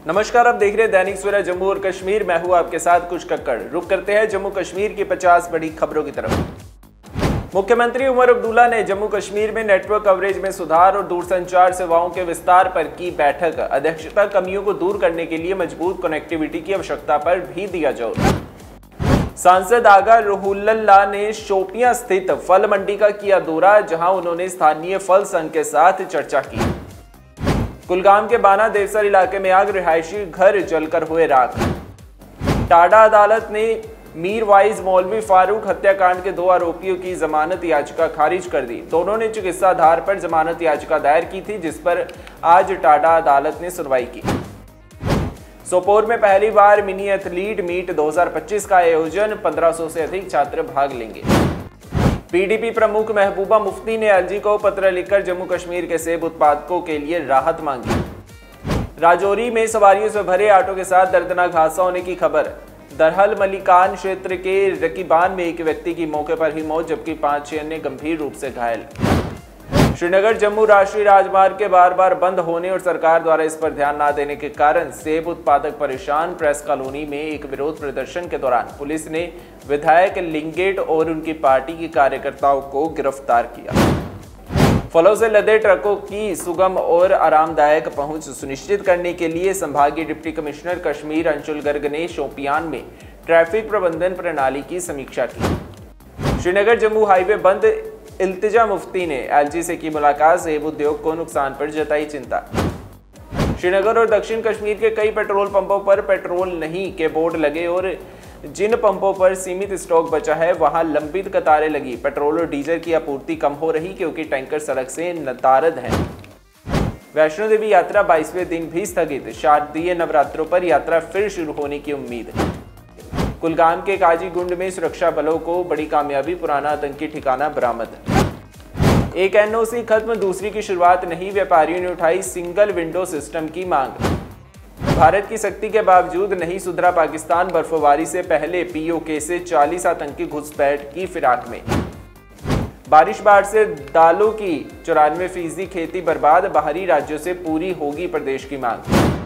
नमस्कार, आप देख रहे हैं दैनिक सवेरा जम्मू और कश्मीर। मैं हूं आपके साथ कुछ कक्कड़। रुक करते हैं जम्मू कश्मीर की 50 बड़ी खबरों की तरफ। मुख्यमंत्री उमर अब्दुल्ला ने जम्मू कश्मीर में नेटवर्क कवरेज में सुधार और दूरसंचार सेवाओं के विस्तार पर की बैठक। अध्यक्षता कमियों को दूर करने के लिए मजबूत कनेक्टिविटी की आवश्यकता पर भी दिया जोर। सांसद आगा रुहुल्लाह ने शोपियां स्थित फल मंडी का किया दौरा, जहां उन्होंने स्थानीय फल संघ के साथ चर्चा की। कुलगाम के बाना देवसर इलाके में आग, रिहायशी घर जलकर हुए राख। टाडा अदालत ने मीर वाइज मौलवी फारूक हत्याकांड के 2 आरोपियों की जमानत याचिका खारिज कर दी। दोनों ने चिकित्सा आधार पर जमानत याचिका दायर की थी, जिस पर आज टाडा अदालत ने सुनवाई की। सोपोर में पहली बार मिनी एथलीट मीट 2025 का आयोजन, 1500 से अधिक छात्र भाग लेंगे। पीडीपी प्रमुख महबूबा मुफ्ती ने एलजी को पत्र लिखकर जम्मू कश्मीर के सेब उत्पादकों के लिए राहत मांगी। राजौरी में सवारियों से भरे ऑटो के साथ दर्दनाक हादसा होने की खबर। दरहल मलिकान क्षेत्र के रकीबान में एक व्यक्ति की मौके पर ही मौत, जबकि 5-6 अन्य गंभीर रूप से घायल। श्रीनगर जम्मू राष्ट्रीय राजमार्ग के बार बार बंद होने और सरकार द्वारा इस पर ध्यान न देने के कारण सेब उत्पादक परेशान। प्रेस कॉलोनी में एक विरोध प्रदर्शन के दौरान पुलिस ने विधायक लिंगेट और उनकी पार्टी के कार्यकर्ताओं को गिरफ्तार किया। फलों से लदे ट्रकों की सुगम और आरामदायक पहुंच सुनिश्चित करने के लिए संभागीय डिप्टी कमिश्नर कश्मीर अंशुल गर्ग ने शोपियान में ट्रैफिक प्रबंधन प्रणाली की समीक्षा की। श्रीनगर जम्मू हाईवे बंद, इल्तिजा मुफ्ती ने एलजी से की मुलाकात, सेब उद्योग को नुकसान पर जताई चिंता। श्रीनगर और दक्षिण कश्मीर के कई पेट्रोल पंपों पर पेट्रोल नहीं के बोर्ड लगे और जिन पंपों पर सीमित स्टॉक बचा है वहां लंबित कतारें लगी। पेट्रोल और डीजल की आपूर्ति कम हो रही क्योंकि टैंकर सड़क से नदारद हैं। वैष्णो देवी यात्रा 22वें दिन भी स्थगित। शारदीय नवरात्रों पर यात्रा फिर शुरू होने की उम्मीद। कुलगाम के काजीगुंड में सुरक्षा बलों को बड़ी कामयाबी, पुराना आतंकी ठिकाना बरामद। एक एनओसी खत्म, दूसरी की शुरुआत नहीं, व्यापारियों ने उठाई सिंगल विंडो सिस्टम की मांग। भारत की सख्ती के बावजूद नहीं सुधरा पाकिस्तान, बर्फबारी से पहले पीओके से 40 आतंकी घुसपैठ की फिराक में। बारिश बाढ़ से दालों की 94% खेती बर्बाद, बाहरी राज्यों से पूरी होगी प्रदेश की मांग।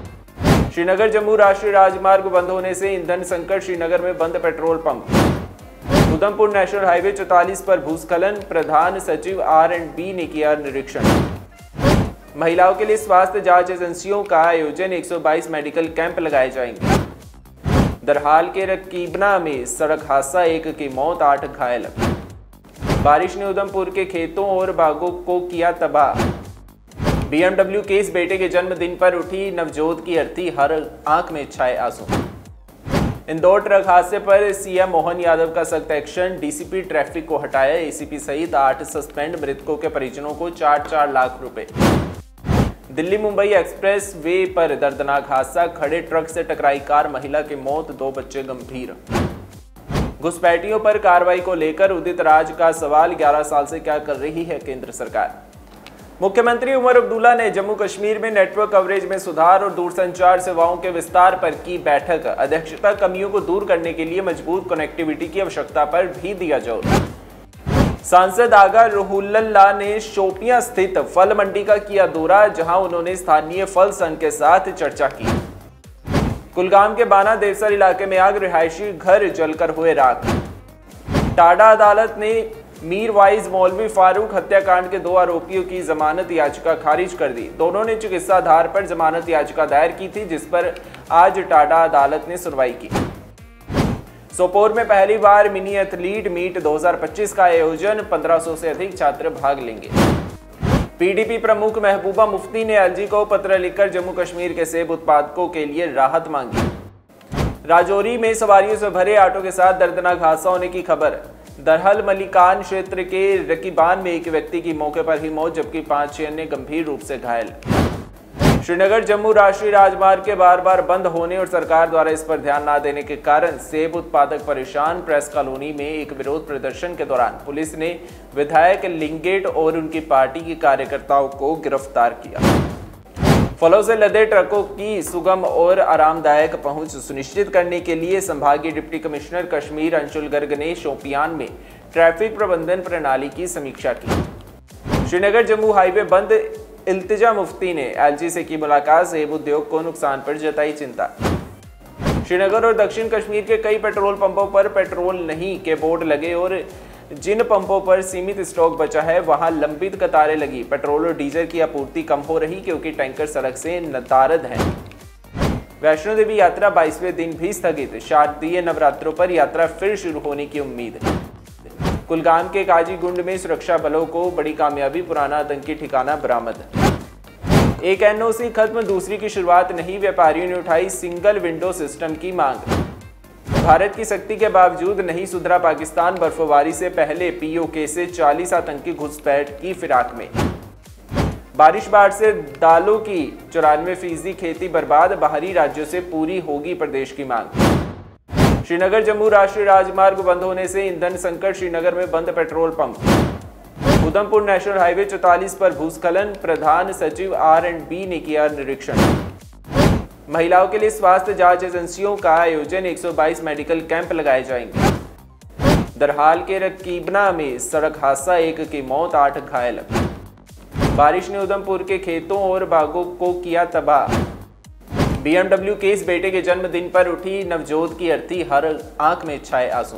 श्रीनगर जम्मू राष्ट्रीय राजमार्ग बंद होने से ईंधन संकट, श्रीनगर में बंद petrol pump. Udhampur national highway 44 पर भूस्खलन, प्रधान सचिव R&B ने किया निरीक्षण। महिलाओं के लिए स्वास्थ्य जांच एजेंसियों का आयोजन, 122 मेडिकल कैंप लगाए जाएंगे। दरहाल के रकीबना में सड़क हादसा, 1 की मौत, 8 घायल। बारिश ने उधमपुर के खेतों और बागों को किया तबाह। BMW के इस बेटे के जन्मदिन पर उठी नवजोत की अर्थी, हर आंख में छाए आंसू। इंदौर ट्रक हादसे पर सीएम मोहन यादव का सख्त एक्शन, डीसीपी ट्रैफिक को हटाया, एसीपी सहित 8 सस्पेंड, मृतकों के परिजनों को 4-4 लाख रुपए। दिल्ली मुंबई एक्सप्रेस वे पर दर्दनाक हादसा, खड़े ट्रक से टकराई कार, महिला की मौत, 2 बच्चे गंभीर। घुसपैठियों पर कार्रवाई को लेकर उदित राज का सवाल, 11 साल से क्या कर रही है केंद्र सरकार। मुख्यमंत्री उमर अब्दुल्ला ने जम्मू कश्मीर में नेटवर्क कवरेज में सुधार और दूरसंचार सेवाओं के विस्तार पर की बैठक। अध्यक्षता कमियों को दूर करने के लिए मजबूत कनेक्टिविटी की आवश्यकता पर भी दिया जोर। सांसद आगा रुहुल्लाह ने शोपियां स्थित फल मंडी का किया दौरा, जहां उन्होंने स्थानीय फल संघ के साथ चर्चा की। कुलगाम के बाना देवसर इलाके में आग, रिहायशी घर जलकर हुए राख। टाडा अदालत ने मीर वाइज मौलवी फारूक हत्याकांड के 2 आरोपियों की जमानत याचिका खारिज कर दी। दोनों ने चिकित्सा आधार पर जमानत याचिका दायर की थी, जिस पर आज टाडा अदालत ने सुनवाई की। सोपोर में पहली बार मिनी एथलीट मीट 2025 का आयोजन, 1500 से अधिक छात्र भाग लेंगे। पीडीपी प्रमुख महबूबा मुफ्ती ने एलजी को पत्र लिखकर जम्मू कश्मीर के सेब उत्पादकों के लिए राहत मांगी। राजौरी में सवारियों से भरे ऑटो के साथ दर्दनाक हादसा होने की खबर। दरहल मलिकान क्षेत्र के रकीबान में एक व्यक्ति की मौके पर ही मौत, जबकि 5-6 अन्य गंभीर रूप से घायल। श्रीनगर जम्मू राष्ट्रीय राजमार्ग के बार बार बंद होने और सरकार द्वारा इस पर ध्यान न देने के कारण सेब उत्पादक परेशान। प्रेस कॉलोनी में एक विरोध प्रदर्शन के दौरान पुलिस ने विधायक लिंगेट और उनकी पार्टी के कार्यकर्ताओं को गिरफ्तार किया। फलों से लदे ट्रकों की सुगम और आरामदायक पहुंच सुनिश्चित करने के लिए संभागीय डिप्टी कमिश्नर कश्मीर अंशुल गर्ग ने शोपियान में ट्रैफिक प्रबंधन प्रणाली की समीक्षा की। श्रीनगर जम्मू हाईवे बंद, इल्तिजा मुफ्ती ने एलजी से की मुलाकात, सेब उद्योग को नुकसान पर जताई चिंता। श्रीनगर और दक्षिण कश्मीर के कई पेट्रोल पंपों पर पेट्रोल नहीं के बोर्ड लगे और जिन पंपों पर सीमित स्टॉक बचा है वहां लंबित कतारें लगी। पेट्रोल और डीजल की आपूर्ति कम हो रही क्योंकि टैंकर सड़क से नदारद हैं। वैष्णो देवी यात्रा 22वें दिन भी स्थगित, शारदीय नवरात्रों पर यात्रा फिर शुरू होने की उम्मीद। कुलगाम के काजीगुंड में सुरक्षा बलों को बड़ी कामयाबी, पुराना आतंकी ठिकाना बरामद। एक एनओसी खत्म, दूसरी की शुरुआत नहीं, व्यापारियों ने उठाई सिंगल विंडो सिस्टम की मांग। भारत की सख्ती के बावजूद नहीं सुधरा पाकिस्तान, बर्फबारी से पहले पीओके से 40 आतंकी घुसपैठ की फिराक में। बारिश बाढ़ से दालों की 94% खेती बर्बाद, बाहरी राज्यों से पूरी होगी प्रदेश की मांग। श्रीनगर जम्मू राष्ट्रीय राजमार्ग बंद होने से ईंधन संकट, श्रीनगर में बंद petrol pump. Udhampur national highway 44 पर भूस्खलन, प्रधान सचिव R&B ने किया निरीक्षण। महिलाओं के लिए स्वास्थ्य जांच एजेंसियों का आयोजन, 122 मेडिकल कैंप लगाए जाएंगे। दरहाल के रकीबना में सड़क हादसा, 1 की मौत, 8 घायल। बारिश ने उधमपुर के खेतों और बागों को किया तबाह। BMW के इस बेटे के जन्मदिन पर उठी नवजोत की अर्थी, हर आंख में छाए आंसू।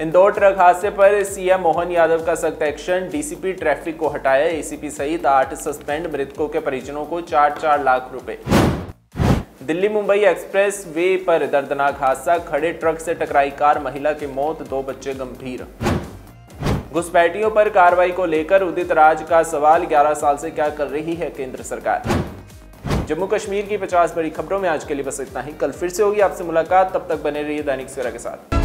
इंदौर ट्रक हादसे पर सीएम मोहन यादव का सख्त एक्शन, डीसीपी ट्रैफिक को हटाया, एसीपी सहित 8 सस्पेंड, मृतकों के परिजनों को 4-4 लाख रुपए। दिल्ली मुंबई एक्सप्रेस वे पर दर्दनाक हादसा, खड़े ट्रक से टकराई कार, महिला की मौत, 2 बच्चे गंभीर। घुसपैठियों पर कार्रवाई को लेकर उदित राज का सवाल, 11 साल से क्या कर रही है केंद्र सरकार। जम्मू कश्मीर की 50 बड़ी खबरों में आज के लिए बस इतना ही। कल फिर से होगी आपसे मुलाकात, तब तक बने रहिए दैनिक सवेरा के साथ।